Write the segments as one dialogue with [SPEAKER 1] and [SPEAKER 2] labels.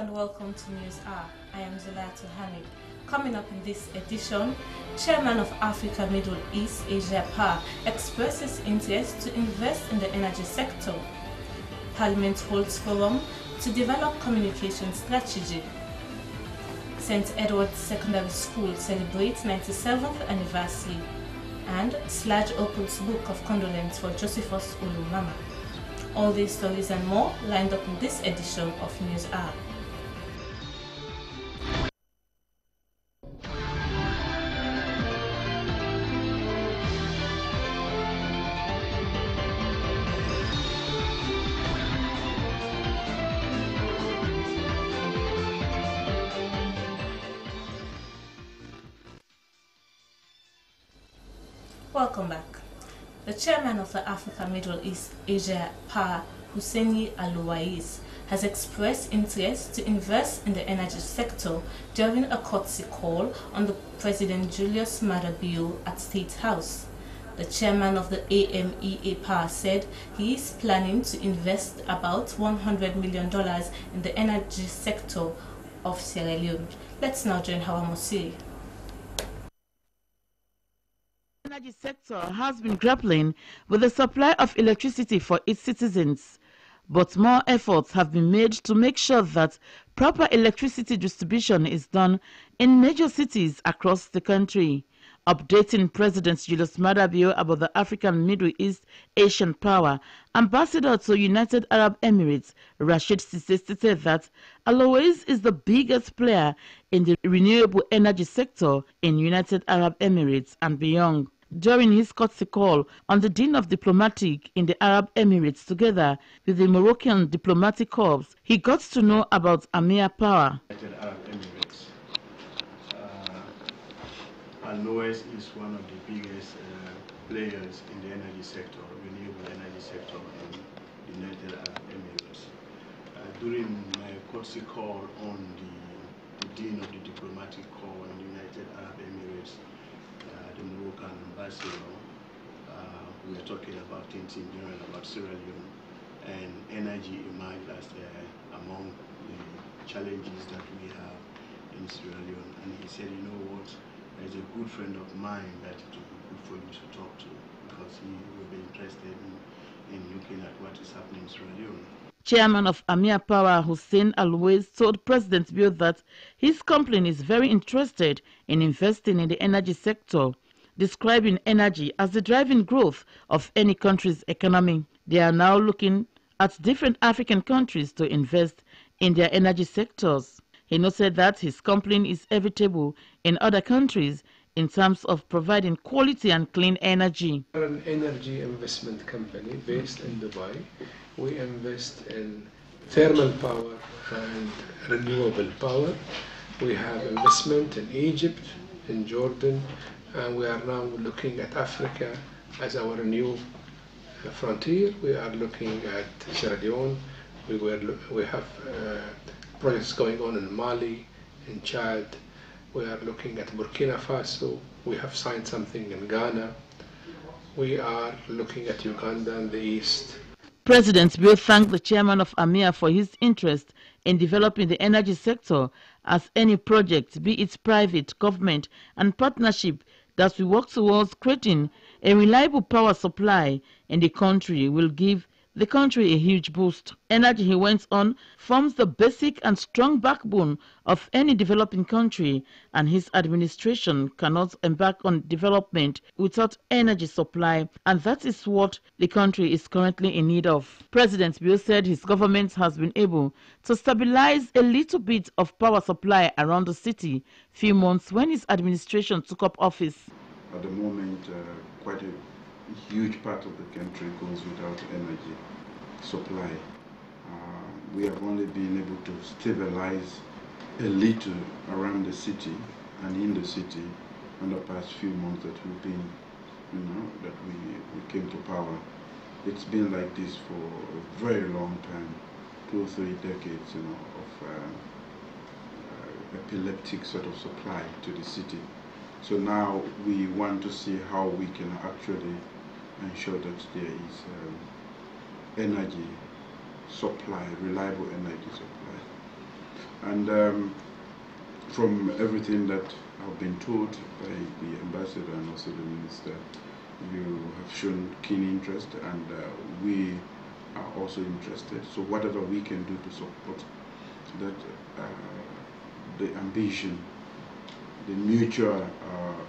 [SPEAKER 1] and welcome to Newshour. I am Zulatu Hamid. Coming up in this edition, Chairman of Africa Middle East Asia PAR expresses interest to invest in the energy sector. Parliament holds forum to develop communication strategy. St. Edward's Secondary School celebrates 97th anniversary. And Sludge opens book of condolence for Josephus Olumama. All these stories and more lined up in this edition of Newshour. Welcome back. The chairman of the Africa Middle East Asia PAR, Husseini Alouais, has expressed interest to invest in the energy sector during a courtesy call on the President Julius Maada at State House. The chairman of the AMEA PAR said he is planning to invest about $100 million in the energy sector of Sierra Leone. Let's now join Hawa Mosiri.
[SPEAKER 2] The energy sector has been grappling with the supply of electricity for its citizens, but more efforts have been made to make sure that proper electricity distribution is done in major cities across the country. Updating President Julius Maada about the African Middle East Asian Power, Ambassador to United Arab Emirates Rashid Sise stated that Alouais is the biggest player in the renewable energy sector in United Arab Emirates and beyond. During his courtesy call on the Dean of Diplomatic in the Arab Emirates together with the Moroccan Diplomatic Corps, he got to know about AMEA Power.
[SPEAKER 3] United Arab Emirates. Alouais is one of the biggest players in the energy sector, renewable energy sector in the United Arab Emirates. During my courtesy call on the Dean of the Diplomatic Corps in the United Arab Emirates, the Moroccan ambassador, we were talking about things in general about Sierra Leone, and energy emerged as among the challenges that we have in Sierra Leone. And he said, you know what, there's a good friend of mine that it would be good for you to talk to, because he will be interested in looking at what is happening in Sierra Leone.
[SPEAKER 2] Chairman of AMEA Power, Hussein Alouais, told President Bill that his company is very interested in investing in the energy sector, describing energy as the driving growth of any country's economy. They are now looking at different African countries to invest in their energy sectors. He noted that his company is inevitable in other countries in terms of providing quality and clean energy.
[SPEAKER 4] We're an energy investment company based in Dubai. We invest in thermal power and renewable power. We have investment in Egypt, in Jordan, and we are now looking at Africa as our new frontier. We are looking at Sierra Leone. We have projects going on in Mali, in Chad. We are looking at Burkina Faso. We have signed something in Ghana. We are looking at Uganda in the east.
[SPEAKER 2] President Bill thanked the chairman of AMEA for his interest in developing the energy sector, as any project, be it private, government and partnership, that we work towards creating a reliable power supply in the country will give the country a huge boost. Energy, he went on, forms the basic and strong backbone of any developing country, and his administration cannot embark on development without energy supply, and that is what the country is currently in need of. President Bill said his government has been able to stabilize a little bit of power supply around the city few months when his administration took up office.
[SPEAKER 5] At the moment, quite a huge part of the country goes without energy supply. We have only been able to stabilize a little around the city and in the city in the past few months that we've been, that we came to power. It's been like this for a very long time, 2 or 3 decades, of epileptic sort of supply to the city. So now we want to see how we can actually ensure that there is energy supply, reliable energy supply. And from everything that I've been told by the ambassador and also the minister, you have shown keen interest, and we are also interested. So whatever we can do to support that, the ambition, the mutual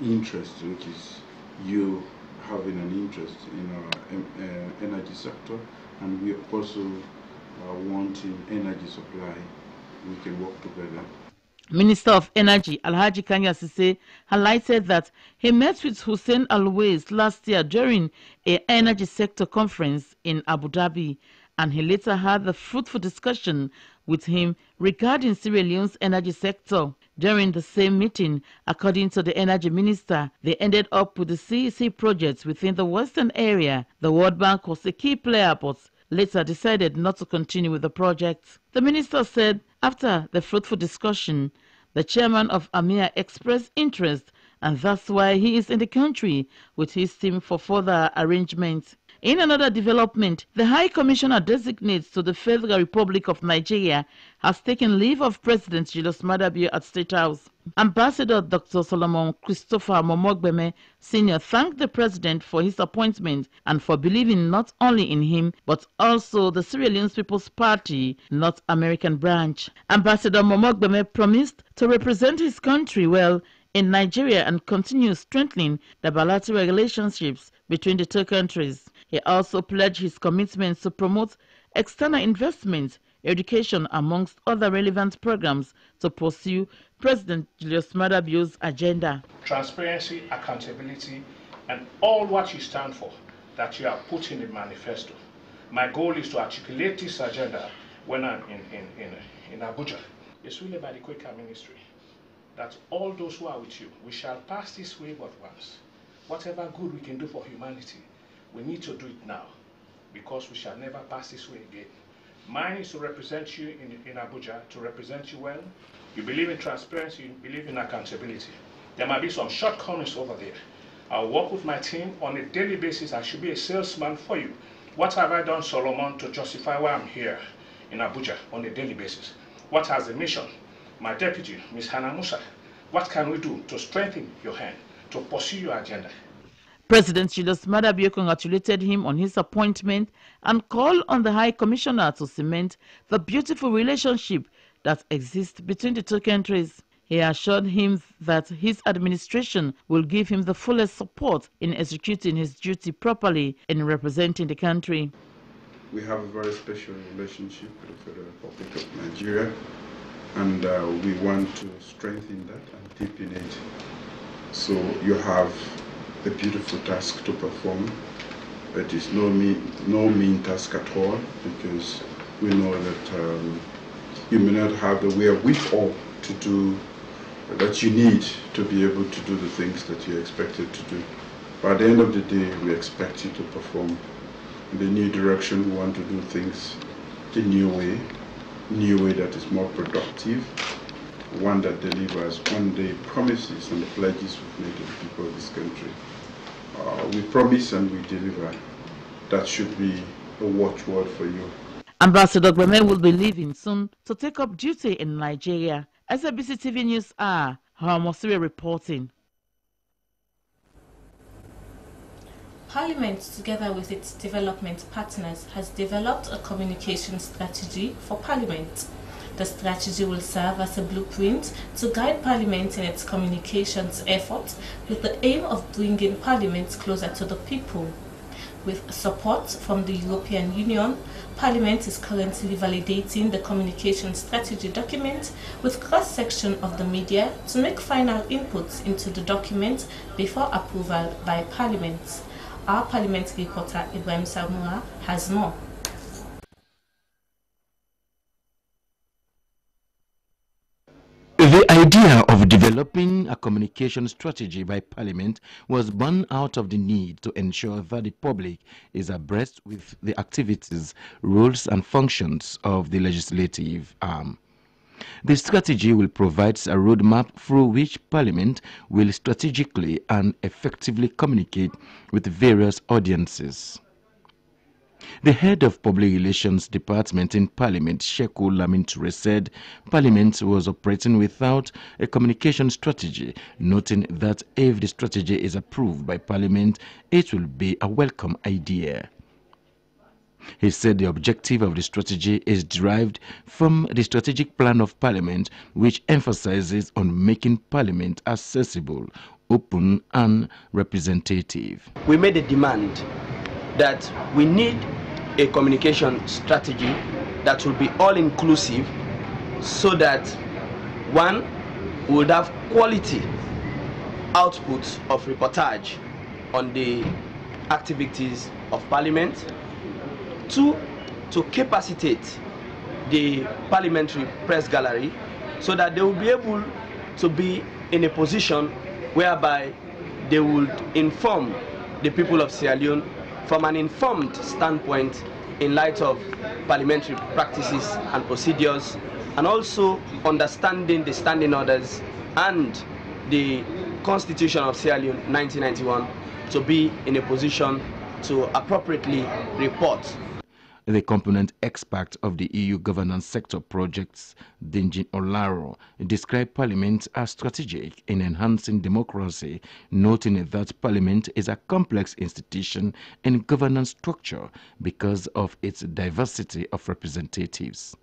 [SPEAKER 5] interest, which is you having an interest in our energy sector, and we also wanting energy supply, we can work together.
[SPEAKER 2] Minister of Energy Alhaji Kanya Sise highlighted that he met with Hussein Always last year during an energy sector conference in Abu Dhabi, and he later had a fruitful discussion with him regarding Sierra Leone's energy sector. During the same meeting, according to the energy minister, they ended up with the CEC projects within the western area. The World Bank was a key player, but later decided not to continue with the project. The minister said after the fruitful discussion, the chairman of AMEA expressed interest, and that's why he is in the country with his team for further arrangements. In another development, the High Commissioner designates to the Federal Republic of Nigeria has taken leave of President Julius at State House. Ambassador Dr. Solomon Christopher MOMOH Sr. thanked the president for his appointment and for believing not only in him but also the Sierra Leone People's Party, North American branch. Ambassador MOMOH promised to represent his country well in Nigeria and continue strengthening the bilateral relationships between the two countries. He also pledged his commitment to promote external investment, education, amongst other relevant programs to pursue President Julius Maada's agenda.
[SPEAKER 6] Transparency, accountability, and all what you stand for that you have put in the manifesto. My goal is to articulate this agenda when I'm in Abuja. It's really by the Quaker Ministry that all those who are with you, we shall pass this wave at once. Whatever good we can do for humanity, we need to do it now, because we shall never pass this way again. Mine is to represent you in Abuja, to represent you well. You believe in transparency, you believe in accountability. There might be some shortcomings over there. I'll work with my team on a daily basis. I should be a salesman for you. What have I done, Solomon, to justify why I'm here in Abuja on a daily basis? What has the mission? My deputy, Ms. Hannah Musa, what can we do to strengthen your hand, to pursue your agenda?
[SPEAKER 2] President Julius Maada congratulated him on his appointment and called on the High Commissioner to cement the beautiful relationship that exists between the two countries. He assured him that his administration will give him the fullest support in executing his duty properly in representing the country.
[SPEAKER 5] We have a very special relationship with the Federal Republic of Nigeria, and we want to strengthen that and deepen it. So you have a beautiful task to perform. It is no mean task at all, because we know that you may not have the wherewithal to do that you need to be able to do the things that you're expected to do. But at the end of the day, we expect you to perform in the new direction. We want to do things the new way that is more productive, one that delivers on the promises and the pledges we've made to the people of this country. We promise and we deliver. That should be a watchword for you.
[SPEAKER 2] Ambassador Gbeme will be leaving soon to take up duty in Nigeria. SABC TV News Haramosiri reporting.
[SPEAKER 1] Parliament, together with its development partners, has developed a communication strategy for Parliament. The strategy will serve as a blueprint to guide Parliament in its communications efforts, with the aim of bringing Parliament closer to the people. With support from the European Union, Parliament is currently validating the communication strategy document with cross-section of the media to make final inputs into the document before approval by Parliament. Our Parliament reporter Ibrahim Samura has more.
[SPEAKER 7] The idea of developing a communication strategy by Parliament was born out of the need to ensure that the public is abreast with the activities, roles and functions of the legislative arm. The strategy will provide a roadmap through which Parliament will strategically and effectively communicate with various audiences. The head of Public Relations Department in Parliament, Sheku Laminture, said Parliament was operating without a communication strategy, noting that if the strategy is approved by Parliament, it will be a welcome idea. He said the objective of the strategy is derived from the strategic plan of Parliament, which emphasizes on making Parliament accessible, open and representative.
[SPEAKER 8] We made a demand that we need a communication strategy that will be all-inclusive, so that one, we would have quality outputs of reportage on the activities of Parliament. Two, to capacitate the parliamentary press gallery so that they will be able to be in a position whereby they would inform the people of Sierra Leone from an informed standpoint in light of parliamentary practices and procedures, and also understanding the standing orders and the Constitution of Sierra Leone 1991 to be in a position to appropriately report.
[SPEAKER 7] The component expert of the EU governance sector projects, Dinjin Olaro, described Parliament as strategic in enhancing democracy, noting that Parliament is a complex institution in governance structure because of its diversity of representatives.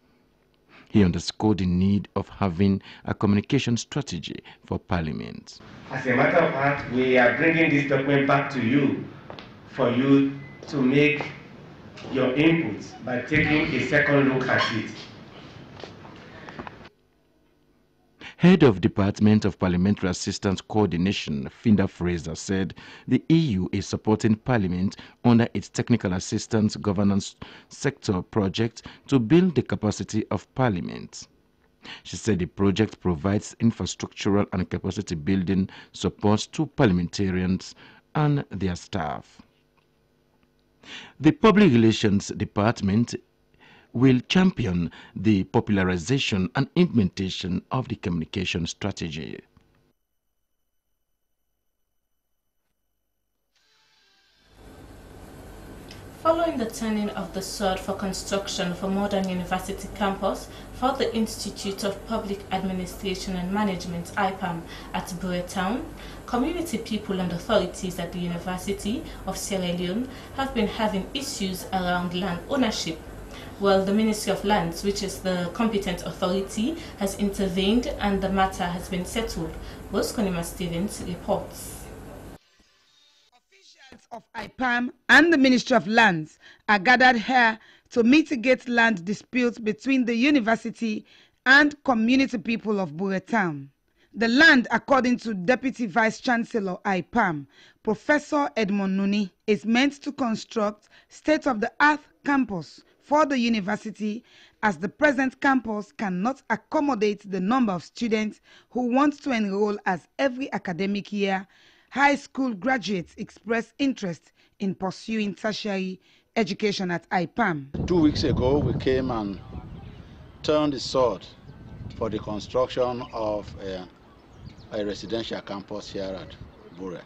[SPEAKER 7] He underscored the need of having a communication strategy for Parliament.
[SPEAKER 9] As a matter of fact, we are bringing this document back to you for you to make your inputs by taking a second look at it.
[SPEAKER 7] Head of Department of Parliamentary Assistance Coordination, Finda Fraser, said the EU is supporting Parliament under its Technical Assistance Governance Sector project to build the capacity of Parliament. She said the project provides infrastructural and capacity building support to parliamentarians and their staff. The Public Relations Department will champion the popularization and implementation of the communication strategy.
[SPEAKER 1] Following the turning of the sword for construction for modern university campus for the Institute of Public Administration and Management IPAM at BURREH, community people and authorities at the University of Sierra Leone have been having issues around land ownership. Well, the Ministry of Lands, which is the competent authority, has intervened and the matter has been settled. Bosconima Stevens reports.
[SPEAKER 10] Of IPAM and the Ministry of Lands are gathered here to mitigate land disputes between the university and community people of BURREH. The land, according to Deputy Vice Chancellor IPAM, Professor Edmond Nuni, is meant to construct state-of-the-art campus for the university, as the present campus cannot accommodate the number of students who want to enroll, as every academic year high school graduates express interest in pursuing tertiary education at IPAM.
[SPEAKER 11] 2 weeks ago, we came and turned the sword for the construction of a residential campus here at BURREH.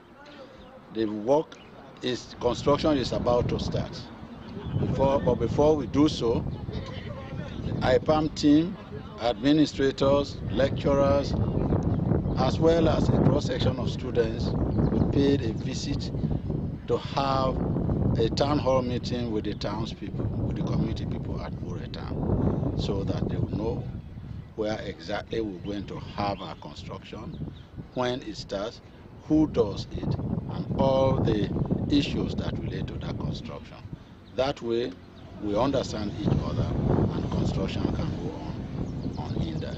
[SPEAKER 11] The construction is about to start. Before we do so, the IPAM team, administrators, lecturers, as well as a cross-section of students, we paid a visit to have a town hall meeting with the townspeople, with the community people at BURREH town, so that they will know where exactly we're going to have our construction, when it starts, who does it, and all the issues that relate to that construction. That way, we understand each other and construction can go on unhindered.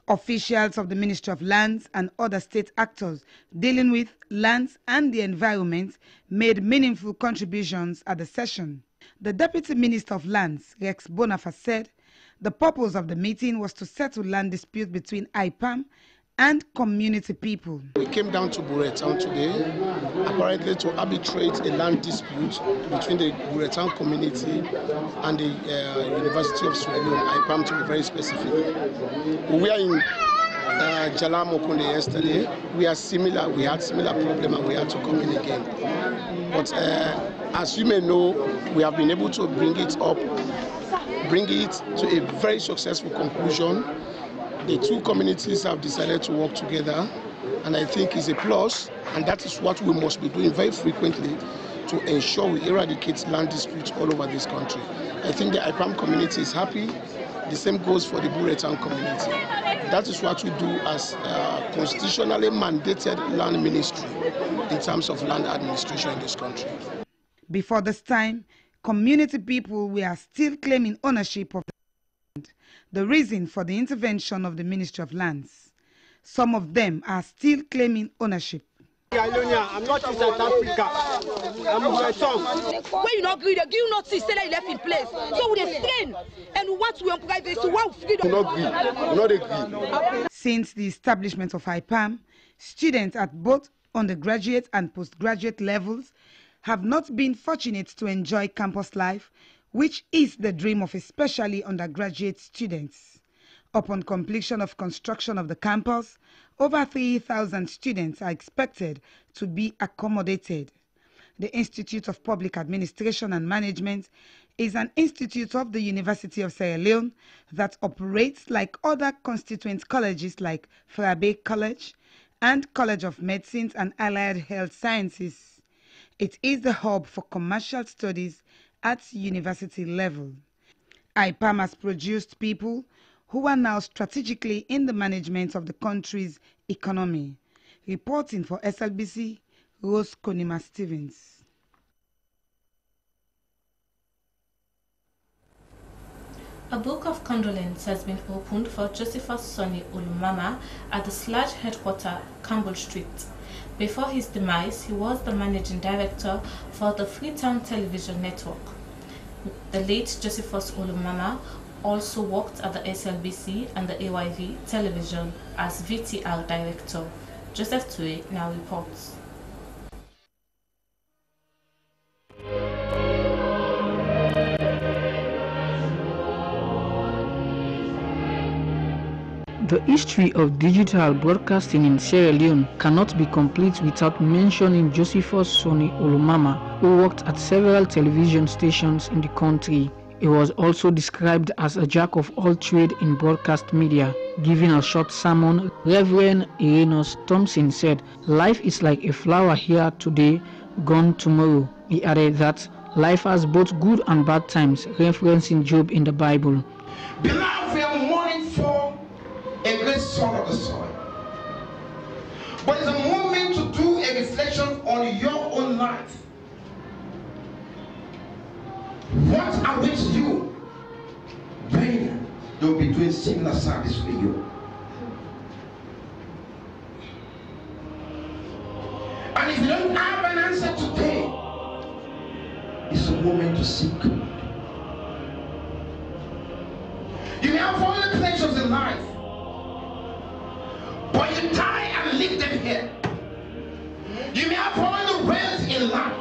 [SPEAKER 10] Officials of the Ministry of Lands and other state actors dealing with lands and the environment made meaningful contributions at the session. The Deputy Minister of Lands, Rex BONAPHA, said the purpose of the meeting was to settle land disputes between IPAM and community people.
[SPEAKER 12] We came down to BURREH today, apparently to arbitrate a land dispute between the BURREH community and the University of Sierra Leone, IPAM to be very specific. We are in Jalam Okunde yesterday. We are similar. We had similar problem and we had to come in again. But as you may know, we have been able to bring it to a very successful conclusion. The two communities have decided to work together, and I think it's a plus. And that is what we must be doing very frequently to ensure we eradicate land disputes all over this country. I think the IPAM community is happy. The same goes for the BURREH community. That is what we do as constitutionally mandated land ministry in terms of land administration in this country.
[SPEAKER 10] Before this time, community people were still claiming ownership of the land, the reason for the intervention of the Ministry of Lands. Some of them are still claiming ownership.
[SPEAKER 13] I'm not in South Africa. I'm my son.
[SPEAKER 14] When you not agree, you not see, say that you left in place. So we explain and we want to privacy. So what freedom?
[SPEAKER 13] Not agree.
[SPEAKER 10] Since the establishment of IPAM, students at both undergraduate and postgraduate levels have not been fortunate to enjoy campus life, which is the dream of especially undergraduate students. Upon completion of construction of the campus, over 3,000 students are expected to be accommodated. The Institute of Public Administration and Management is an institute of the University of Sierra Leone that operates like other constituent colleges like Frabe College and College of Medicine and Allied Health Sciences. It is the hub for commercial studies at university level. IPAM has produced people who are now strategically in the management of the country's economy. Reporting for SLBC, Rose Konima Stevens.
[SPEAKER 1] A book of condolence has been opened for Josephus Sonny Olumama at the SLAG headquarters, Campbell Street. Before his demise, he was the managing director for the Freetown television network. The late Josephus Olumama also worked at the SLBC and the AYV television as VTR director. Joseph Tue now reports.
[SPEAKER 15] The history of digital broadcasting in Sierra Leone cannot be complete without mentioning Josephus Sonny Olumama, who worked at several television stations in the country. He was also described as a jack of all trades in broadcast media. Giving a short sermon, Reverend Irenos Thompson said, "Life is like a flower here today, gone tomorrow." He added that life has both good and bad times, referencing Job in the Bible.
[SPEAKER 16] Beloved, we are mourning for a great son of the soil. But it's a moment to do a reflection on your own life. What awaits you when you'll be doing similar service for you? And if you don't have an answer today, it's a moment to seek God. You may have all the pleasures in life, but you die and leave them here. You may have all the wealth in life,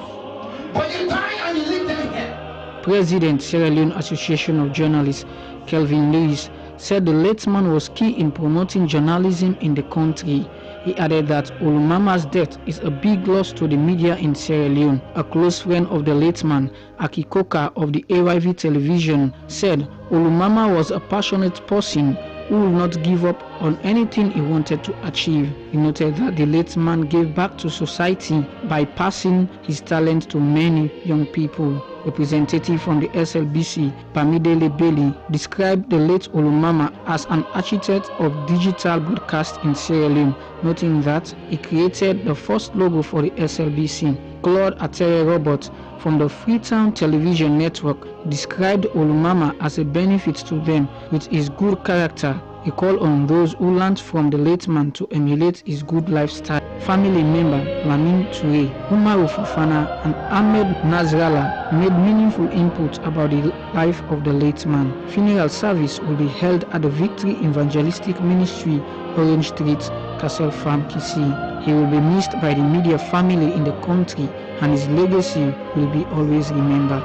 [SPEAKER 16] but you die and you leave them here.
[SPEAKER 15] President Sierra Leone Association of Journalists, Kelvin Lewis, said the late man was key in promoting journalism in the country. He added that Olumama's death is a big loss to the media in Sierra Leone. A close friend of the late man, Aki Koka of the AYV television, said Olumama was a passionate person who would not give up on anything he wanted to achieve. He noted that the late man gave back to society by passing his talent to many young people. Representative from the SLBC, Bamidele Bailey, described the late Olumama as an architect of digital broadcast in Sierra Leone, noting that he created the first logo for the SLBC. Claude Atere Robert from the Freetown television network described Olumama as a benefit to them with his good character. He called on those who learned from the late man to emulate his good lifestyle. Family member Lamin Toure, Umaru Fofana and Ahmed Nasrallah made meaningful input about the life of the late man. Funeral service will be held at the Victory Evangelistic Ministry, Orange Street, Castle Farm, Kisi. He will be missed by the media family in the country and his legacy will be always remembered.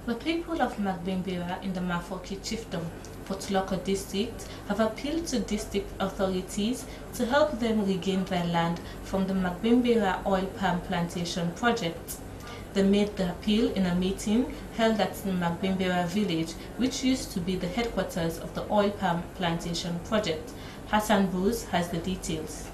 [SPEAKER 1] The people of MAGBAIN-GBAINRIA in the MAFORKI chiefdom, Potloko district, have appealed to district authorities to help them regain their land from the MAGBAIN-GBAINRIA oil palm plantation project. They made the appeal in a meeting held at the MAGBAIN-GBAINRIA village, which used to be the headquarters of the oil palm plantation project. Hassan Booz has the details.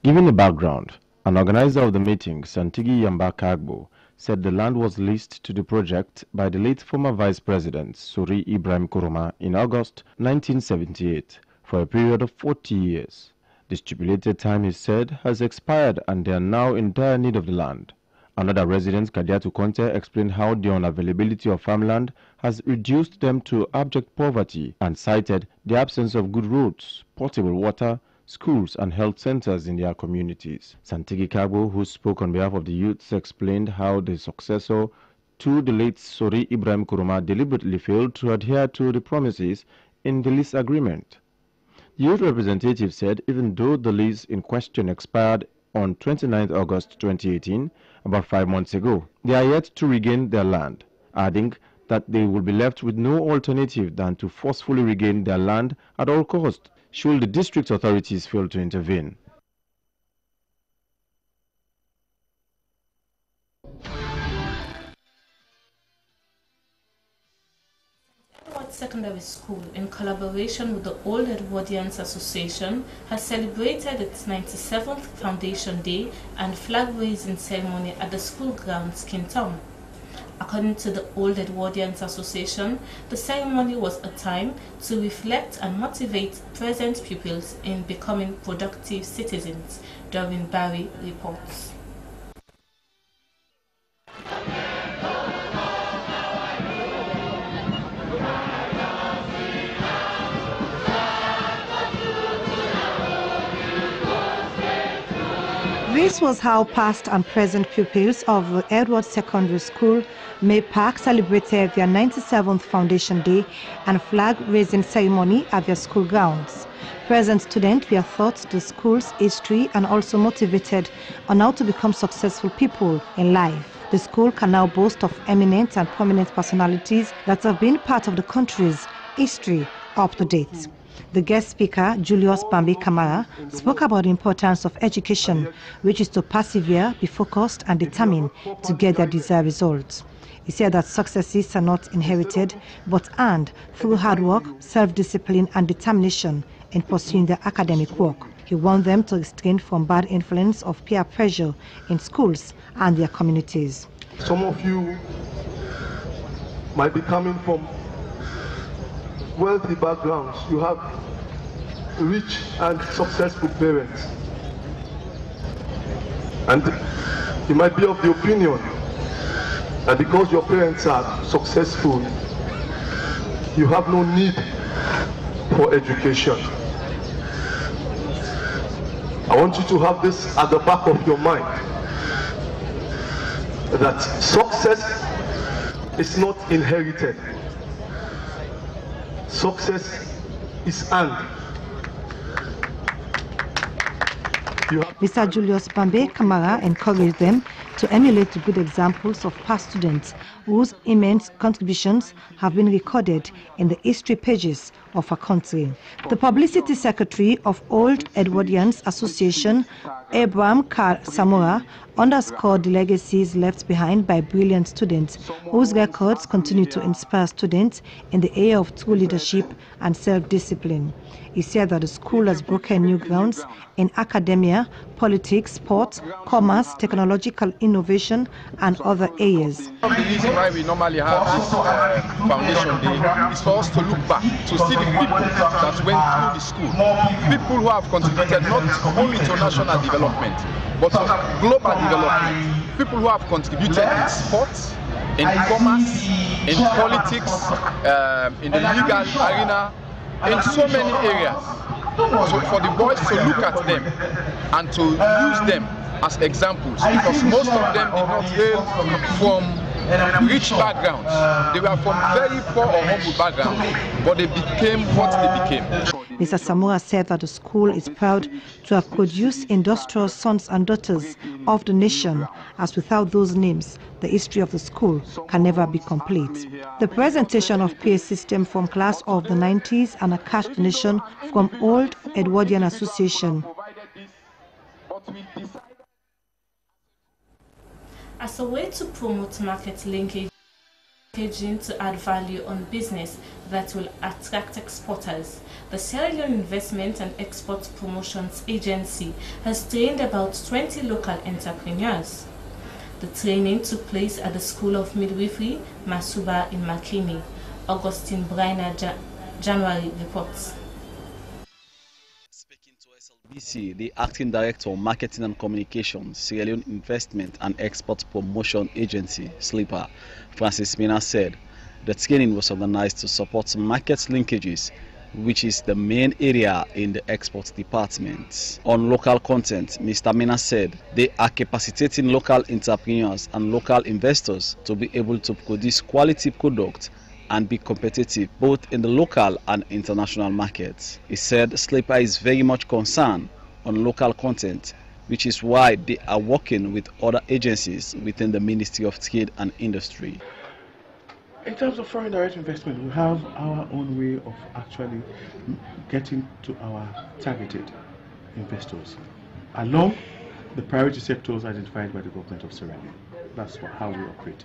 [SPEAKER 17] Given the background, an organizer of the meeting, Santigi Yamba Kagbo, said the land was leased to the project by the late former Vice President Suri Ibrahim Kuruma in August 1978 for a period of 40 years. The stipulated time, he said, has expired and they are now in dire need of the land. Another resident, Kadiatu Conte, explained how the unavailability of farmland has reduced them to abject poverty and cited the absence of good roads, potable water, schools and health centers in their communities. Santigi Kagbo, who spoke on behalf of the youths, explained how the successor to the late Suri Ibrahim Kuruma deliberately failed to adhere to the promises in the lease agreement. The youth representative said even though the lease in question expired on 29 August 2018, about 5 months ago, they are yet to regain their land, adding that they will be left with no alternative than to forcefully regain their land at all costs should the district authorities fail to intervene.
[SPEAKER 1] Secondary School, in collaboration with the Old Edwardians Association, has celebrated its 97th Foundation Day and flag-raising ceremony at the school grounds, Kintom. According to the Old Edwardians Association, the ceremony was a time to reflect and motivate present pupils in becoming productive citizens. During Barry reports.
[SPEAKER 18] This was how past and present pupils of the Edward Secondary School, May Park, celebrated their 97th Foundation Day and flag-raising ceremony at their school grounds. Present students were taught the school's history and also motivated on how to become successful people in life. The school can now boast of eminent and prominent personalities that have been part of the country's history up to date. The guest speaker, Julius Kamara, spoke about the importance of education, which is to persevere, be focused and determined to get their desired results. He said that successes are not inherited, but earned through hard work, self-discipline and determination in pursuing their academic work. He warned them to restrain from bad influence of peer pressure in schools and their communities.
[SPEAKER 19] Some of you might be coming from wealthy backgrounds. You have rich and successful parents. And you might be of the opinion that because your parents are successful, you have no need for education. I want you to have this at the back of your mind, that success is not inherited. Success is earned.
[SPEAKER 18] Mr. Julius Kamara encouraged them to emulate the good examples of past students whose immense contributions have been recorded in the history pages of our country. The Publicity Secretary of Old Edwardians Association, KARL SAMURA, underscored the legacies left behind by brilliant students whose records continue to inspire students in the area of true leadership and self-discipline. He said that the school has broken new grounds in academia, politics, sport, commerce, technological innovation, and other areas.
[SPEAKER 20] The reason why we normally have this Foundation Day is for us to look back, to see the people that went through the school, people who have contributed not only to national development, but to global development, people who have contributed in sports, in commerce, in politics, in the legal arena, in so many areas. So for the boys to look at them and to use them as examples, because most of them did not hail from rich backgrounds. They were from very poor or humble backgrounds, but they became what they became.
[SPEAKER 18] Mr. Samura said that the school is proud to have produced industrious sons and daughters of the nation, as without those names, the history of the school can never be complete. The presentation of PA system from class of the 90s and a cash donation from Old Edwardian Association.
[SPEAKER 1] As a way to promote market linkage, to add value on business that will attract exporters, the Sierra Leone Investment and Export Promotions Agency has trained about 20 local entrepreneurs. The training took place at the School of Midwifery, Masuba in Makini. Augustine Brainer, January reports.
[SPEAKER 21] The Acting Director of Marketing and Communications, Sierra Leone Investment and Export Promotion Agency, SLIEPA, Francis Minah said the training was organized to support market linkages, which is the main area in the export department. On local content, Mr. Minah said they are capacitating local entrepreneurs and local investors to be able to produce quality products and be competitive both in the local and international markets. He said SLIEPA is very much concerned on local content, which is why they are working with other agencies within the Ministry of Trade and Industry.
[SPEAKER 3] In terms of foreign direct investment, we have our own way of actually getting to our targeted investors along the priority sectors identified by the government of Sierra Leone. That's how we operate.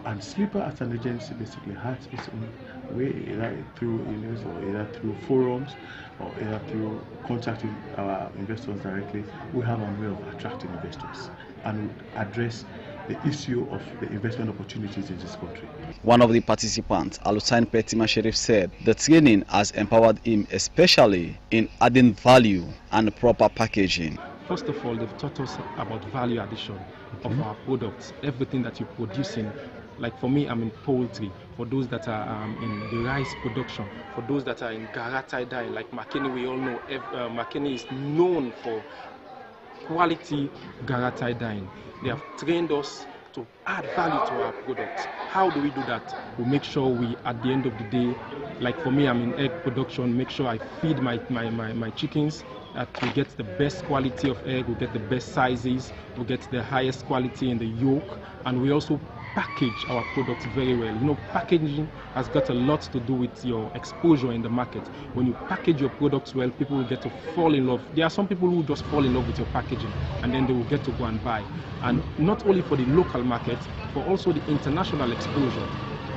[SPEAKER 3] And SLIEPA as an agency basically has its own way, either through emails or either through forums or either through contacting our investors directly. We have a way of attracting investors and address the issue of the investment opportunities in this country.
[SPEAKER 21] One of the participants, Alutain Petima Sherif, said the training has empowered him especially in adding value and proper packaging.
[SPEAKER 22] First of all, they've taught us about value addition of our products, everything that you're producing. Like for me, I'm in poultry. For those that are in the rice production, for those that are in Garatai dye, like Makeni, we all know Makeni is known for quality Garatai dyeing. They have trained us to add value to our products. How do we do that? We make sure we, at the end of the day, like for me, I'm in egg production, make sure I feed my chickens, that we get the best quality of egg, we get the best sizes, we get the highest quality in the yolk, and we also package our products very well. You know, packaging has got a lot to do with your exposure in the market. When you package your products well, people will get to fall in love. There are some people who just fall in love with your packaging, and then they will get to go and buy. And not only for the local market, but also the international exposure.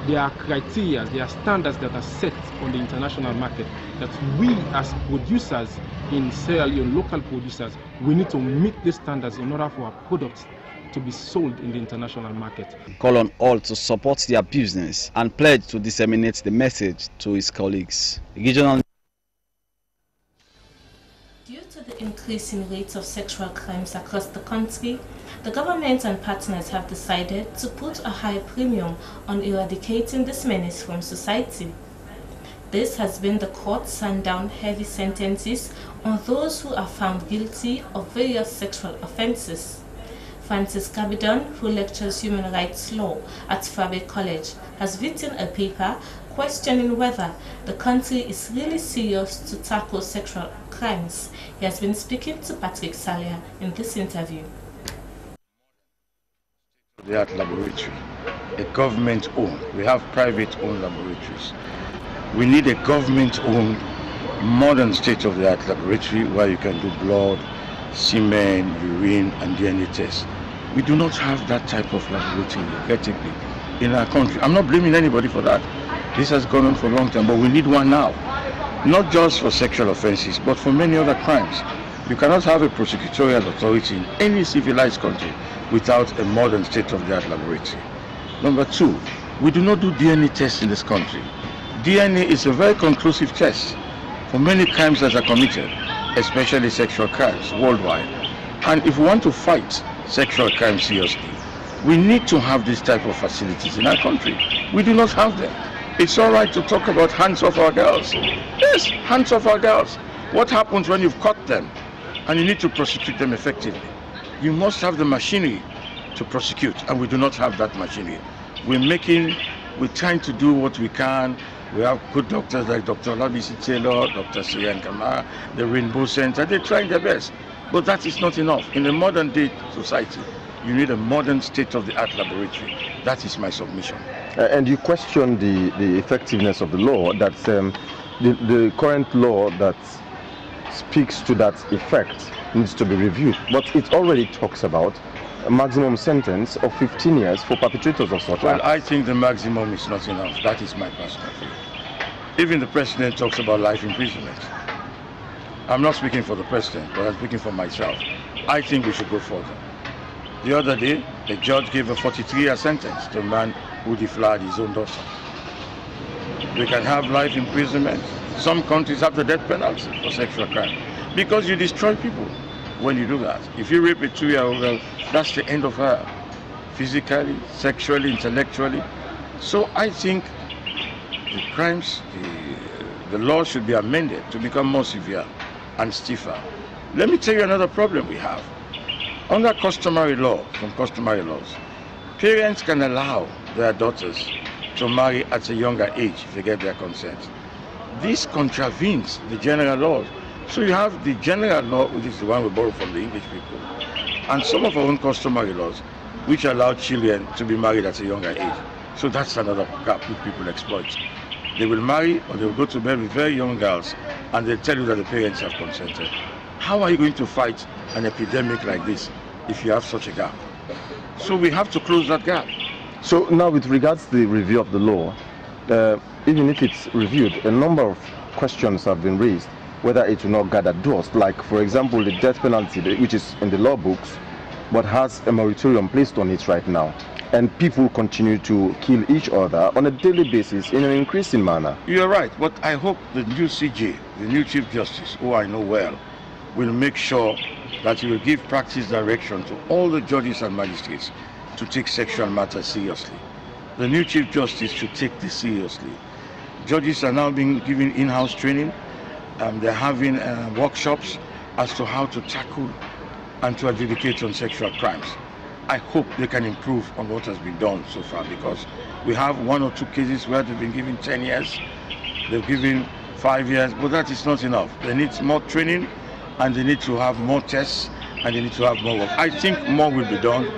[SPEAKER 22] There are criteria, there are standards that are set on the international market that we as producers in Sierra Leone, local producers, we need to meet these standards in order for our products to be sold in the international market.
[SPEAKER 21] Call on all to support their business and pledge to disseminate the message to his colleagues. Regional.
[SPEAKER 1] Due to the increasing rates of sexual crimes across the country, the government and partners have decided to put a high premium on eradicating this menace from society. This has been the court's hand down heavy sentences on those who are found guilty of various sexual offences. Francis GABBIDON, who lectures human rights law at Fabe College, has written a paper questioning whether the country is really serious to tackle sexual crimes. He has been speaking to Patrick Salia in this interview.
[SPEAKER 23] The art laboratory, a government-owned. We have private-owned laboratories. We need a government-owned, modern state-of-the-art laboratory where you can do blood, semen, urine, and DNA tests. We do not have that type of laboratory effectively in our country. I'm not blaming anybody for that. This has gone on for a long time, but we need one now. Not just for sexual offenses, but for many other crimes. You cannot have a prosecutorial authority in any civilized country without a modern state-of-the-art laboratory. Number two, we do not do DNA tests in this country. DNA is a very conclusive test for many crimes that are committed, especially sexual crimes worldwide. And if we want to fight sexual crimes seriously, we need to have this type of facilities in our country. We do not have them. It's all right to talk about hands off our girls. Yes, hands off our girls. What happens when you've caught them and you need to prosecute them effectively? You must have the machinery to prosecute, and we do not have that machinery. We're trying to do what we can. We have good doctors like Dr. Labisi Taylor, Dr. Sian Kamara, the Rainbow Center. They're trying their best. But that is not enough. In a modern day society, you need a modern state-of-the-art laboratory. That is my submission.
[SPEAKER 17] And you question the effectiveness of the law, that the current law that speaks to that effect needs to be reviewed. But it already talks about a maximum sentence of 15 years for perpetrators of such acts.
[SPEAKER 23] Well, I think the maximum is not enough. That is my personal view. Even the president talks about life imprisonment. I'm not speaking for the president, but I'm speaking for myself. I think we should go further. The other day, a judge gave a 43-year sentence to a man who deflowered his own daughter. We can have life imprisonment. Some countries have the death penalty for sexual crime because you destroy people when you do that. If you rape a 2-year-old girl, that's the end of her, physically, sexually, intellectually. So I think the crimes, the law should be amended to become more severe and stiffer. Let me tell you another problem we have. Under customary law, from customary laws, parents can allow their daughters to marry at a younger age if they get their consent. This contravenes the general laws. So you have the general law, which is the one we borrow from the English people, and some of our own customary laws, which allow children to be married at a younger age. So that's another gap which people exploit. They will marry or they will go to bed with very young girls and they'll tell you that the parents have consented. How are you going to fight an epidemic like this if you have such a gap? So we have to close that gap.
[SPEAKER 17] So now with regards to the review of the law, even if it's reviewed, a number of questions have been raised whether it will not gather dust, like for example the death penalty, which is in the law books but has a moratorium placed on it right now, and people continue to kill each other on a daily basis in an increasing manner.
[SPEAKER 23] You're right, but I hope the new CJ, the new Chief Justice, who I know well, will make sure that he will give practice direction to all the judges and magistrates to take sexual matters seriously. The new Chief Justice should take this seriously. Judges are now being given in-house training. They're having workshops as to how to tackle and to adjudicate on sexual crimes. I hope they can improve on what has been done so far, because we have 1 or 2 cases where they've been given 10 years, they've given 5 years, but that is not enough. They need more training, and they need to have more tests, and they need to have more work. I think more will be done.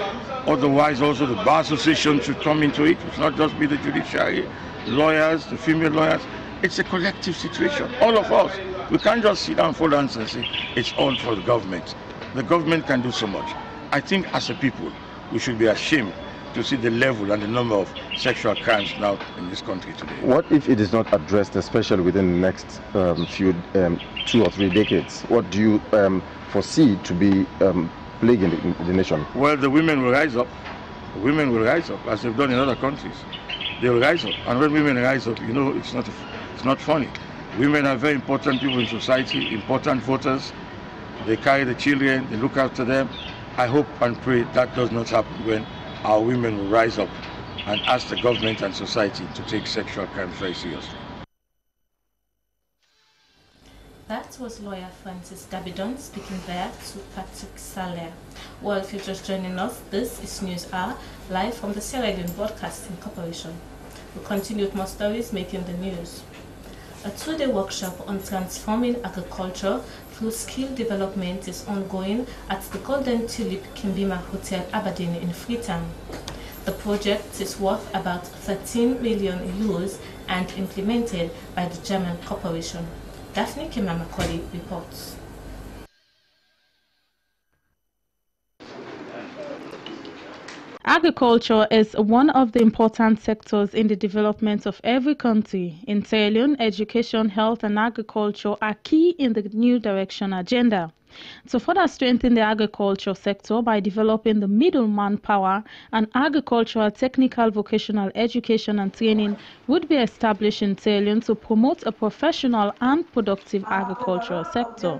[SPEAKER 23] Otherwise, also the Bar Association should come into it. It should not just be the judiciary, lawyers, the female lawyers. It's a collective situation. All of us. We can't just sit down, fold hands and say it's all for the government. The government can do so much. I think as a people, we should be ashamed to see the level and the number of sexual crimes now in this country today.
[SPEAKER 17] What if it is not addressed, especially within the next 2 or 3 decades? What do you foresee to be plaguing the nation?
[SPEAKER 23] Well, the women will rise up. The women will rise up, as they've done in other countries. They will rise up. And when women rise up, you know, it's not funny. Women are very important people in society, important voters. They carry the children, they look after them. I hope and pray that does not happen when our women will rise up and ask the government and society to take sexual crimes very seriously.
[SPEAKER 1] That was lawyer Francis GABBIDON speaking there to Patrick Saleh. Well, if you're just joining us, this is Newshour, live from the Sierra Leone Broadcasting Corporation. We'll continue with more stories making the news. A 2-day workshop on transforming agriculture through skill development is ongoing at the Golden Tulip Kimbima Hotel Aberdeen in Freetown. The project is worth about 13 million euros and implemented by the German corporation. Daphne Kimamakoli reports.
[SPEAKER 2] Agriculture is one of the important sectors in the development of every country. In Sierra Leone, education, health and agriculture are key in the New Direction agenda. To further strengthen the agriculture sector by developing the middle manpower, an agricultural technical vocational education and training would be established in Sierra Leone to promote a professional and productive agricultural sector.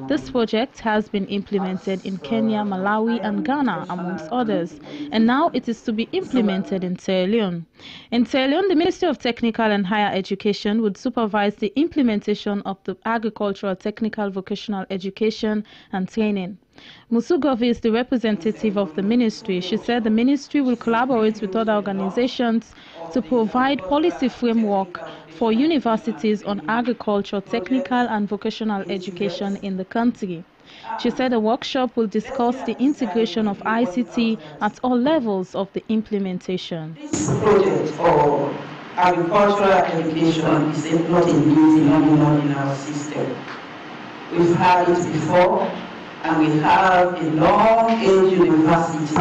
[SPEAKER 2] This project has been implemented in Kenya, Malawi and Ghana, amongst others, and now it is to be implemented in Sierra Leone. In Sierra Leone, the Ministry of Technical and Higher Education would supervise the implementation of the agricultural technical vocational education and training.
[SPEAKER 4] Musugovi is the representative of the ministry. She said the ministry will collaborate with other organizations to provide policy framework for universities on agriculture, technical and vocational education in the country. She said the workshop will discuss the integration of ICT at all levels of the implementation.
[SPEAKER 5] This project for agricultural education is not a new phenomenon in our system. We've had it before, and we have a long-age University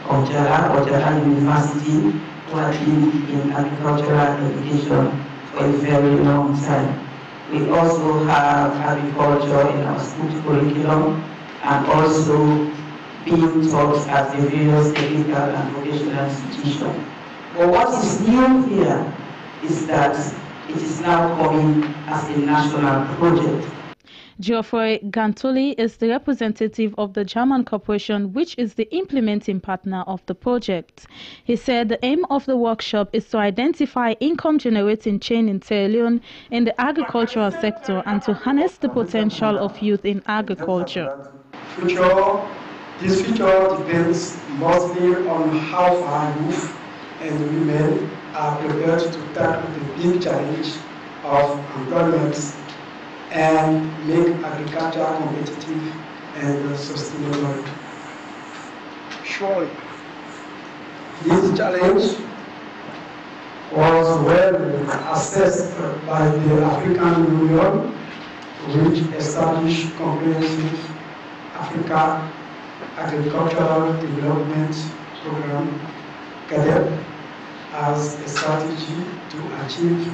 [SPEAKER 5] of Jara, or Jara University, working in agricultural education for a very long time. We also have agriculture in our school curriculum and also being taught at the various technical and vocational institutions. But what is new here is that it is now coming as a national project.
[SPEAKER 4] Geoffrey Gantoli is the representative of the German corporation, which is the implementing partner of the project. He said the aim of the workshop is to identify income-generating chain in Sierra Leone in the agricultural sector and to harness the potential of youth in agriculture.
[SPEAKER 6] This future depends mostly on how far youth and women are prepared to tackle the big challenge of employment and make agriculture competitive and sustainable. Surely, this challenge was well assessed by the African Union, which established comprehensive Africa Agricultural Development Program, GABBIDON, as a strategy to achieve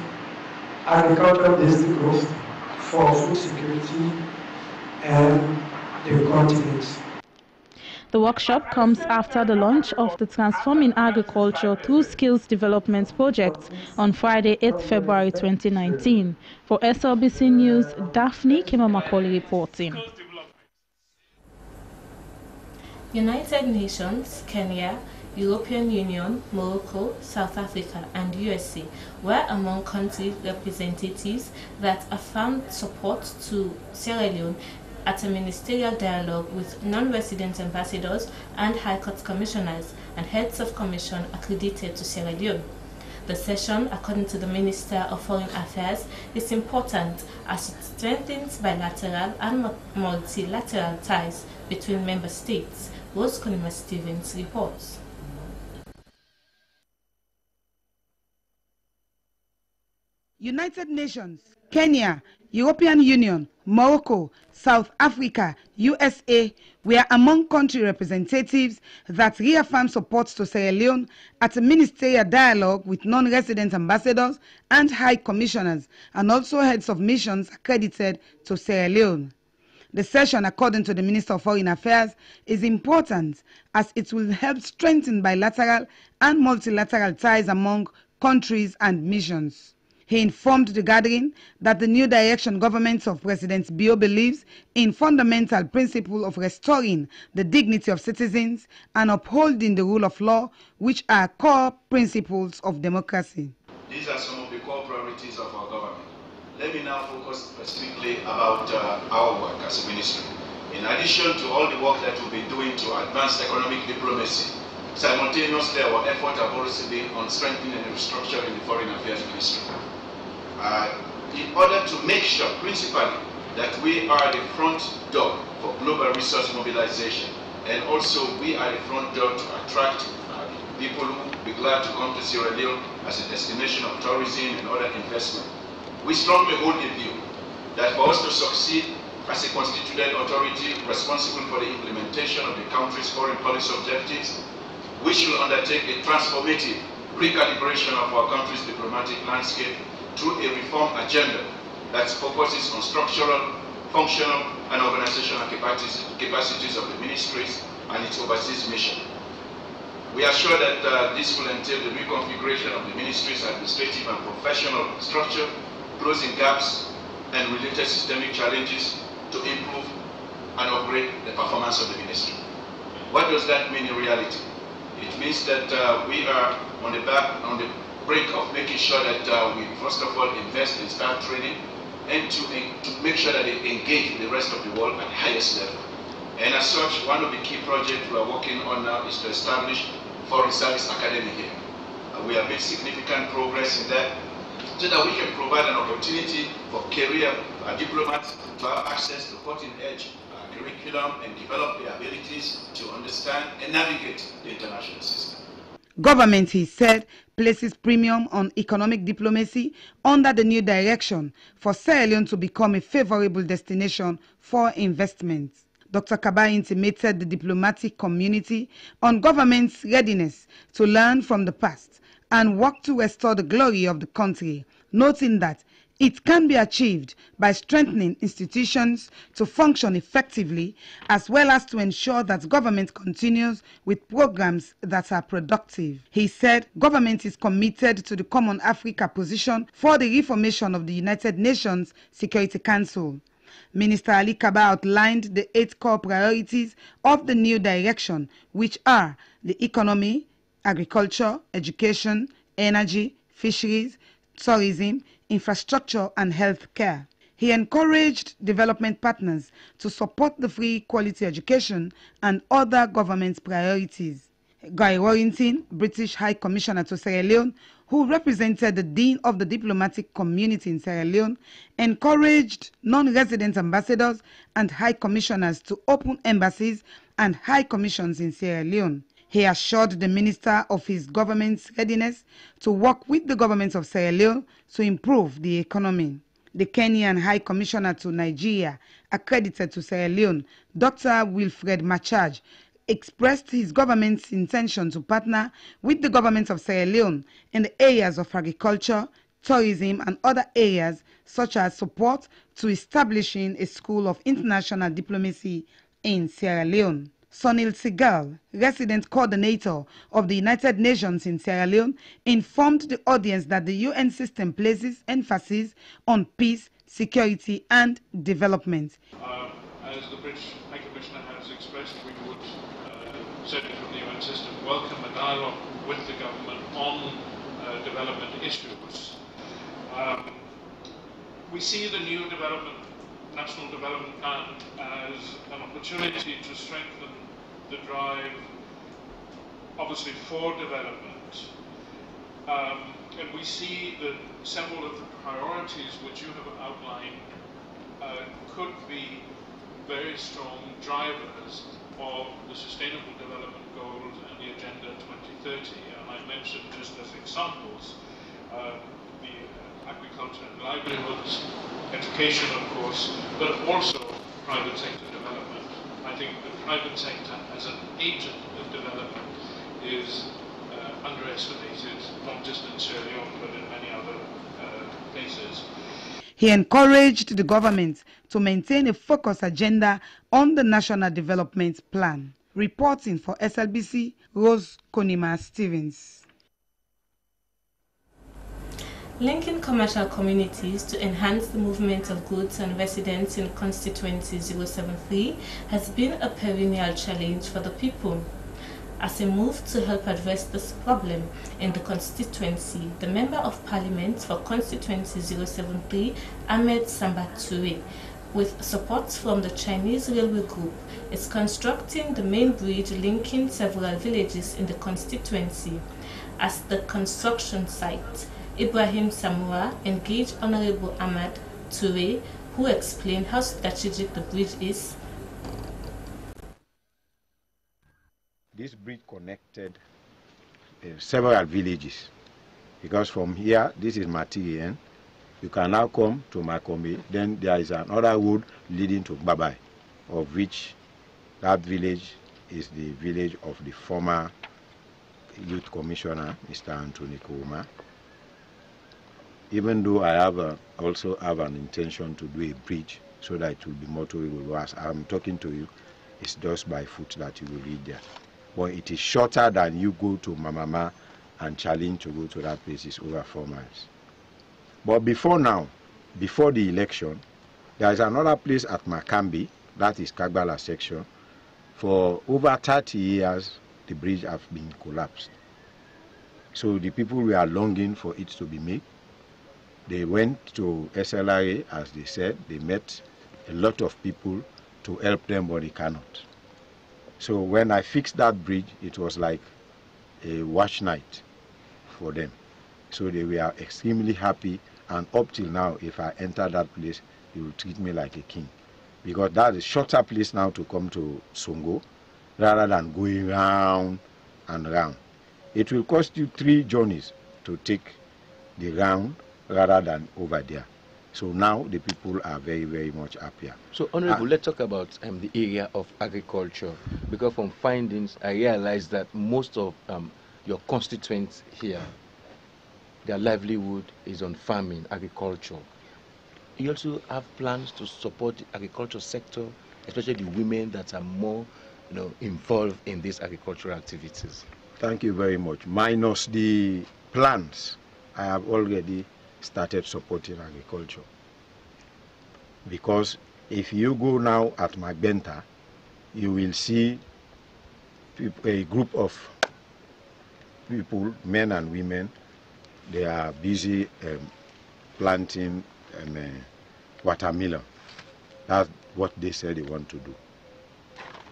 [SPEAKER 6] agricultural-based growth for food security and the continent.
[SPEAKER 4] The workshop comes after the launch of the Transforming Agriculture Through Skills Development project on Friday, 8th February 2019. For SLBC News, Daphne Kimamakoli reporting.
[SPEAKER 1] United Nations, Kenya, European Union, Morocco, South Africa and USA were among country representatives that affirmed support to Sierra Leone at a ministerial dialogue with non-resident ambassadors and High Court commissioners and heads of commission accredited to Sierra Leone. The session, according to the Minister of Foreign Affairs, is important as it strengthens bilateral and multilateral ties between member states. Rose Konima Stevens reports.
[SPEAKER 10] United Nations, Kenya, European Union, Morocco, South Africa, USA were among country representatives that reaffirmed support to Sierra Leone at a ministerial dialogue with non-resident ambassadors and high commissioners and also heads of missions accredited to Sierra Leone. The session, according to the Minister of Foreign Affairs, is important as it will help strengthen bilateral and multilateral ties among countries and missions. He informed the gathering that the new direction government of President Bio believes in fundamental principle of restoring the dignity of citizens and upholding the rule of law, which are core principles of democracy.
[SPEAKER 24] These are some of the core priorities of our government. Let me now focus specifically about our work as a ministry. In addition to all the work that we'll be doing to advance economic diplomacy, simultaneously our efforts have also been on strengthening and restructuring the Foreign Affairs Ministry. In order to make sure, principally, that we are the front door for global resource mobilization, and also we are the front door to attract people who will be glad to come to Sierra Leone as a destination of tourism and other investment. We strongly hold the view that for us to succeed as a constituted authority responsible for the implementation of the country's foreign policy objectives, we should undertake a transformative recalibration of our country's diplomatic landscape through a reform agenda that focuses on structural, functional, and organizational capacities of the ministries and its overseas mission. We are sure that this will entail the reconfiguration of the ministry's administrative and professional structure, closing gaps and related systemic challenges to improve and upgrade the performance of the ministry. What does that mean in reality? It means that we are on the brink of making sure that we first of all invest in staff training, and to make sure that they engage with the rest of the world at the highest level. And as such, one of the key projects we are working on now is to establish Foreign Service Academy here. We have made significant progress in that, so that we can provide an opportunity for career diplomats to have access to cutting-edge curriculum and develop their abilities to understand and navigate the international system.
[SPEAKER 10] Government, he said, places premium on economic diplomacy under the new direction for Sierra Leone to become a favorable destination for investments. Dr. Kaba intimated the diplomatic community on government's readiness to learn from the past and work to restore the glory of the country, noting that it can be achieved by strengthening institutions to function effectively, as well as to ensure that government continues with programs that are productive. He said government is committed to the Common Africa position for the reformation of the United Nations Security Council. Minister Ali Kaba outlined the 8 core priorities of the new direction, which are the economy, agriculture, education, energy, fisheries, tourism, infrastructure, and health care. He encouraged development partners to support the free quality education and other government priorities. Guy Warrington, British High Commissioner to Sierra Leone, who represented the Dean of the Diplomatic Community in Sierra Leone, encouraged non-resident ambassadors and high commissioners to open embassies and high commissions in Sierra Leone. He assured the minister of his government's readiness to work with the government of Sierra Leone to improve the economy. The Kenyan High Commissioner to Nigeria, accredited to Sierra Leone, Dr. Wilfred Machaj, expressed his government's intention to partner with the government of Sierra Leone in the areas of agriculture, tourism, and other areas such as support to establishing a school of international diplomacy in Sierra Leone. Sunil Sigal, resident coordinator of the United Nations in Sierra Leone, informed the audience that the UN system places emphasis on peace, security, and development.
[SPEAKER 7] As the British High Commissioner has expressed, we would, certainly from the UN system, welcome a dialogue with the government on development issues. We see the new National Development Plan as an opportunity to strengthen the drive, obviously, for development. And we see that several of the priorities which you have outlined could be very strong drivers of the Sustainable Development Goals and the Agenda 2030. And I mentioned just as examples the agriculture and livelihoods, education, of course, but also private sector development. I think the private sector as an agent of development is underestimated, not just in Sierra Leone, but in many other places.
[SPEAKER 10] He encouraged the government to maintain a focused agenda on the National Development Plan. Reporting for SLBC, Rose Konima-Stevens.
[SPEAKER 1] Linking commercial communities to enhance the movement of goods and residents in Constituency 073 has been a perennial challenge for the people. As a move to help address this problem in the constituency, the Member of Parliament for Constituency 073, Ahmed Samba Toure, with support from the Chinese Railway Group, is constructing the main bridge linking several villages in the constituency. As the construction site, Ibrahim Samura engaged Honorable Ahmed Toure, who explained how strategic the bridge is.
[SPEAKER 8] This bridge connected several villages, because from here, this is Matirian, you can now come to Makombe, then there is another road leading to BAMBAY, of which that village is the village of the former Youth Commissioner, Mr. Anthony Kouma. Even though I also have an intention to do a bridge so that it will be motorable, as I'm talking to you, it's just by foot that you will reach there. But it is shorter than you go to Mamama and challenge to go to that place. It's over 4 miles. But before now, before the election, there is another place at Makambi, that is Kagbala section. For over 30 years, the bridge has been collapsed. So the people were longing for it to be made. They went to SLRA, as they said. They met a lot of people to help them, but they cannot. So when I fixed that bridge, it was like a watch night for them. So they were extremely happy, and up till now, if I enter that place, they will treat me like a king. Because that is a shorter place now to come to Songo, rather than going round and round. It will cost you 3 journeys to take the round rather than over there. So now the people are very, very much happier.
[SPEAKER 9] So, Honorable, let's talk about the area of agriculture, because from findings, I realized that most of your constituents here, their livelihood is on farming, agriculture. You also have plans to support the agriculture sector, especially the women that are more involved in these agricultural activities.
[SPEAKER 8] Thank you very much. Minus the plans, I have already started supporting agriculture. Because if you go now at Magbenta, you will see a group of people, men and women, they are busy planting watermelon. That's what they said they want to do.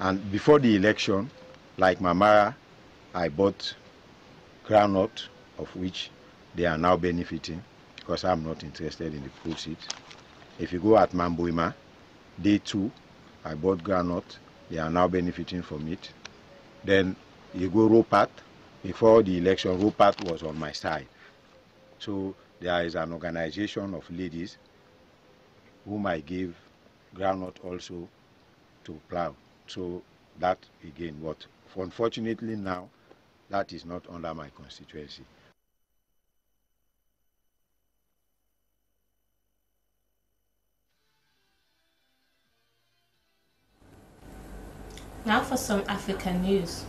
[SPEAKER 8] And before the election, like Mamara, I bought groundnut, of which they are now benefiting, because I'm not interested in the proceeds. If you go at Mamboima, day 2, I bought groundnut, they are now benefiting from it. Then you go Ropat, before the election, Ropat was on my side. So there is an organization of ladies whom I gave groundnut also to plow. So that again, what unfortunately now, that is not under my constituency.
[SPEAKER 1] Now for some African news.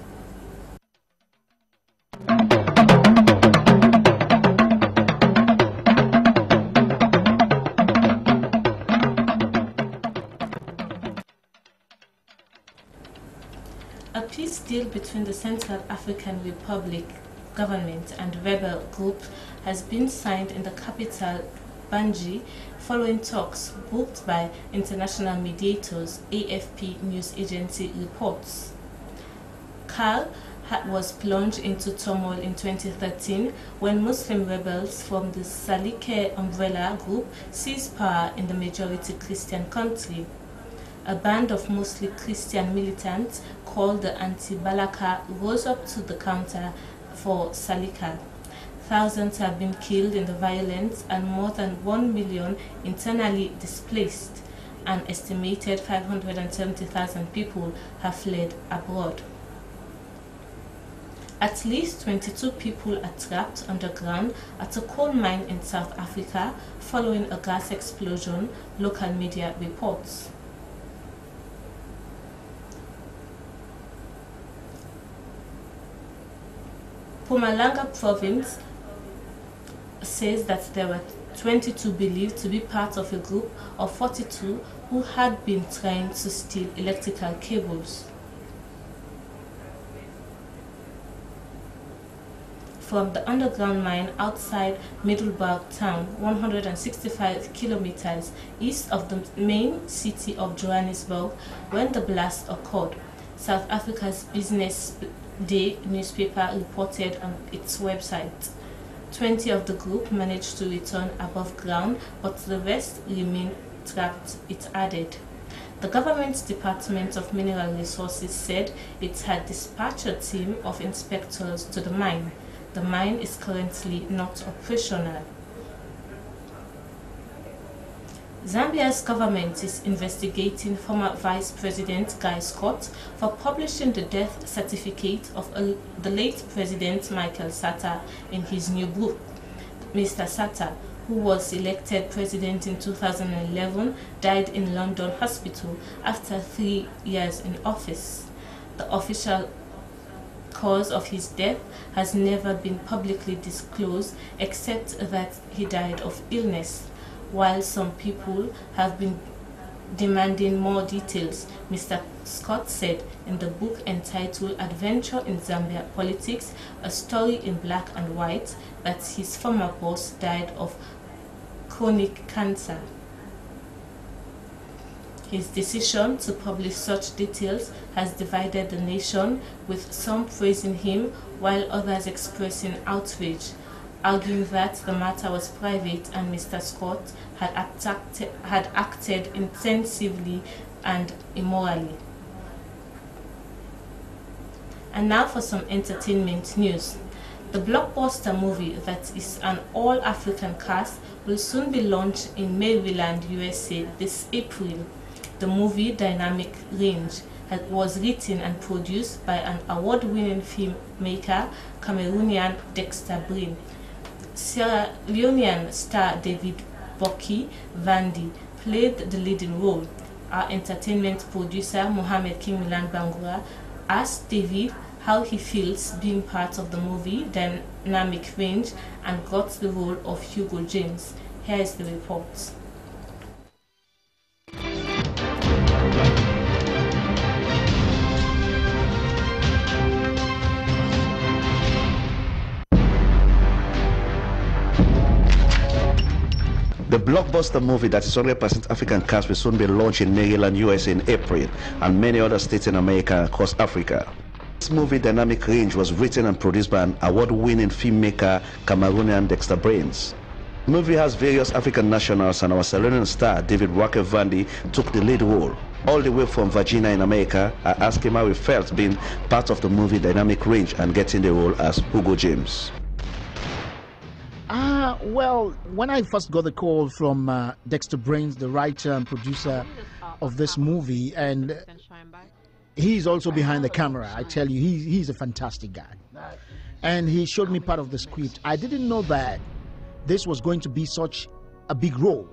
[SPEAKER 1] A peace deal between the Central African Republic government and rebel group has been signed in the capital Bangui following talks booked by international mediators, AFP news agency reports. KARL was plunged into turmoil in 2013 when Muslim rebels from the Salike umbrella group seized power in the majority Christian country. A band of mostly Christian militants called the Anti-Balaka rose up to the counter for Salika. Thousands have been killed in the violence and more than 1 million internally displaced. An estimated 570,000 people have fled abroad. At least 22 people are trapped underground at a coal mine in South Africa following a gas explosion, local media reports. Mpumalanga province says that there were 22 believed to be part of a group of 42 who had been trying to steal electrical cables. From the underground mine outside Middelburg town, 165 kilometers east of the main city of Johannesburg, when the blast occurred, South Africa's Business Day newspaper reported on its website. 20 of the group managed to return above ground, but the rest remain trapped, it added. The government's Department of Mineral Resources said it had dispatched a team of inspectors to the mine. The mine is currently not operational. Zambia's government is investigating former Vice President Guy Scott for publishing the death certificate of the late President Michael Sata in his new book. Mr. Sata, who was elected president in 2011, died in London hospital after 3 years in office. The official cause of his death has never been publicly disclosed, except that he died of illness. While some people have been demanding more details, Mr. Scott said in the book entitled Adventure in Zambia Politics, A Story in Black and White, that his former boss died of chronic cancer. His decision to publish such details has divided the nation, with some praising him while others expressing outrage, arguing that the matter was private and Mr. Scott had acted intensively and immorally. And now for some entertainment news. The blockbuster movie that is an all-African cast will soon be launched in Maryland, USA this April. The movie Dynamic Range was written and produced by an award-winning filmmaker, Cameroonian Dexter Brain. Sierra Leonean star David Boki Vandi played the leading role. Our entertainment producer, Mohamed Kimilan Bangura, asked David how he feels being part of the movie Dynamic Range and got the role of Hugo James. Here is the report.
[SPEAKER 11] The blockbuster movie that is 100% African cast will soon be launched in Maryland, USA in April, and many other states in America and across Africa. This movie, Dynamic Range, was written and produced by an award-winning filmmaker, Cameroonian Dexter Brains. The movie has various African nationals, and our Sierra Leonean star, David Boki Vandi, took the lead role. All the way from Virginia in America, I asked him how he felt being part of the movie Dynamic Range and getting the role as Hugo James.
[SPEAKER 12] Well, when I first got the call from Dexter Brains, the writer and producer of this movie, and he's also behind the camera, I tell you, he's a fantastic guy. And he showed me part of the script. I didn't know that this was going to be such a big role,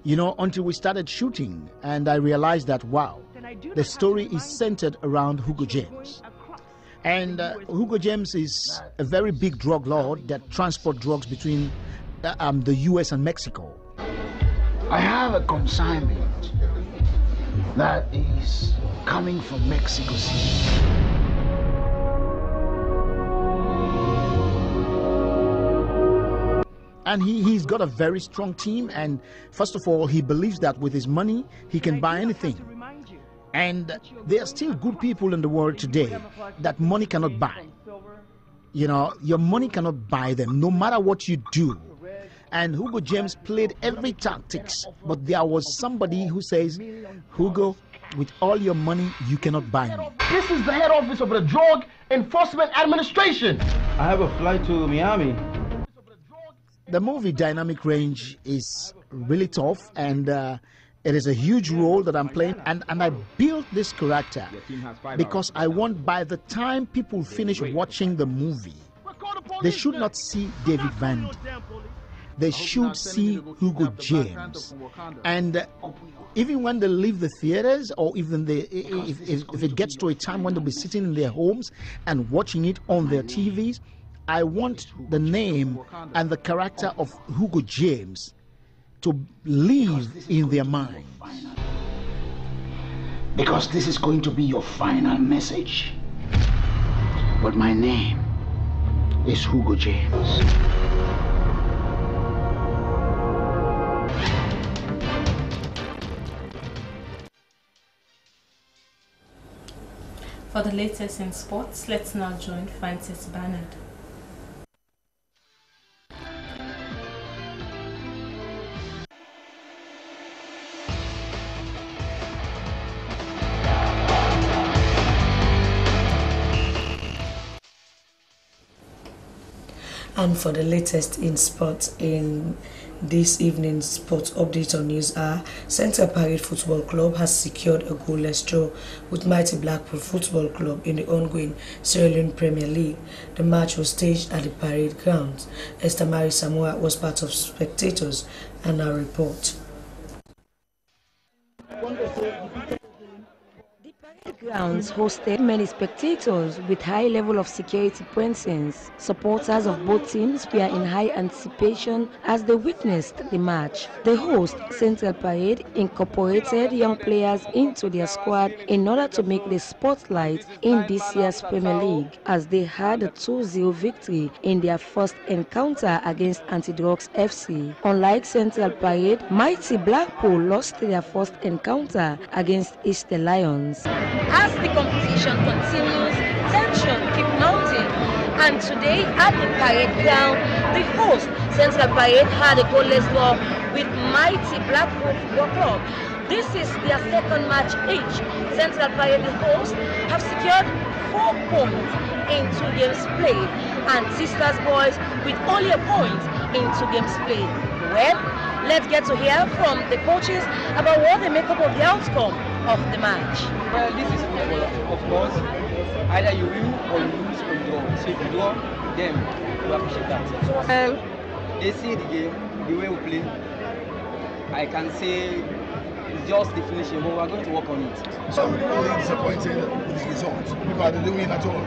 [SPEAKER 12] you know, until we started shooting, and I realized that, wow, the story is centered around Hugo James. And Hugo James is a very big drug lord that transports drugs between the US and Mexico.
[SPEAKER 13] I have a consignment that is coming from Mexico City.
[SPEAKER 12] And he's got a very strong team, and first of all, he believes that with his money, he can buy anything. And there are still good people in the world today that money cannot buy. You know, your money cannot buy them, no matter what you do. And Hugo James played every tactics, but there was somebody who says, Hugo, with all your money, you cannot buy me.
[SPEAKER 13] This is the head office of the Drug Enforcement Administration.
[SPEAKER 14] I have a flight to Miami.
[SPEAKER 12] The movie Dynamic Range is really tough, and it is a huge role that I'm playing, and I built this character because I want by the time people finish watching the movie, they should not see David Vandi. They should see Hugo James. And even when they leave the theaters, or even if it gets to a time when they'll be sitting in their homes and watching it on their TVs, I want the name and the character of Hugo James to live in their minds.
[SPEAKER 13] Because this is going to be your final message. But my name is Hugo James.
[SPEAKER 1] For the latest in sports, let's now join Francis Bernard.
[SPEAKER 25] And for the latest in sports in this evening's sports update on Newshour, Central Parade Football Club has secured a goalless draw with mighty Blackpool Football Club in the ongoing Sierra Leone Premier League. The match was staged at the parade grounds. Esther Mary Samura was part of spectators, and our report.
[SPEAKER 15] grounds hosted many spectators with high level of security presence. Supporters of both teams were in high anticipation as they witnessed the match. The host, Central Parade, incorporated young players into their squad in order to make the spotlight in this year's Premier League, as they had a 2-0 victory in their first encounter against Antidrogs FC. Unlike Central Parade, mighty Blackpool lost their first encounter against Easter Lions. As the competition continues, tension keeps mounting, and today at the parade ground, the host, Central Parade, had a goalless draw with mighty Blackpool Football Club. This is their second match each. Central Parade, the host, have secured 4 points in 2 games played, and Sisters Boys with only a point in 2 games played. Well, let's get to hear from the coaches about what they make up of the outcome of the match.
[SPEAKER 16] Well, this is football, of course. Either you win or you lose or you draw. So if you draw, then we appreciate that. Well, they see the game, the way we play. I can say it's just the finishing, but we're going to work on it.
[SPEAKER 18] So I'm really disappointed with the results because they didn't win at all.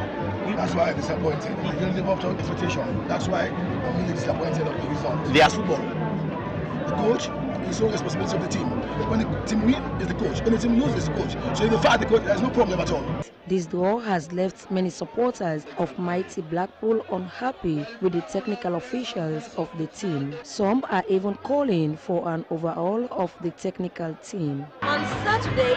[SPEAKER 18] That's why I'm disappointed. They didn't live up to expectation. That's why I'm really disappointed of the results. They are football. The coach is so responsibility of the team. When the team wins, it's the coach. When the team loses, it's the coach. So if you fight the coach, there's no problem at all.
[SPEAKER 15] This draw has left many supporters of mighty Blackpool unhappy with the technical officials of the team. Some are even calling for an overhaul of the technical team. On Saturday,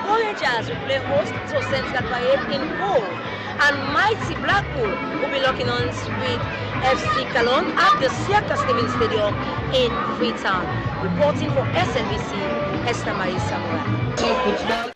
[SPEAKER 15] Rangers will play host to Central Parade in Hull, and mighty Blackpool will be locking arms with FC Cologne at the Siaka Stevens Stadium in Freetown. Reporting for SNBC, Esther Marie Samura.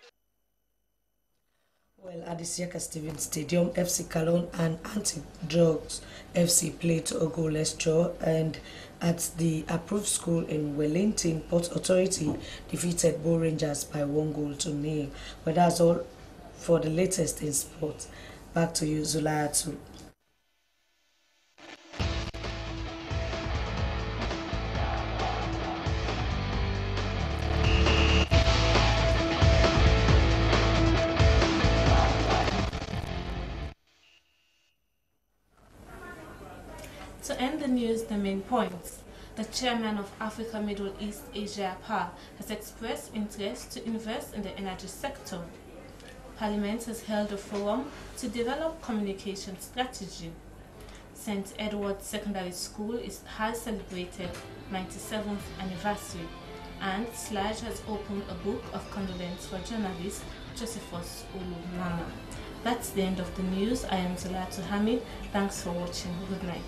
[SPEAKER 25] Well, at the Siaka Stevens Stadium, FC Cologne and Anti-Drugs FC played to a goalless draw, and at the approved school in Wellington, Port Authority defeated Bull Rangers by 1-0. But that's all for the latest in sport. Back to you, Zulayatu.
[SPEAKER 1] To end the news, the main points. The chairman of Africa, Middle East, Asia, PA, has expressed interest to invest in the energy sector. Parliament has held a forum to develop communication strategy. St. Edward's Secondary School has celebrated 97th anniversary, and SLAJ has opened a book of condolence for journalist Josephus Olunana. That's the end of the news. I am Zulato Hamid. Thanks for watching. Good night.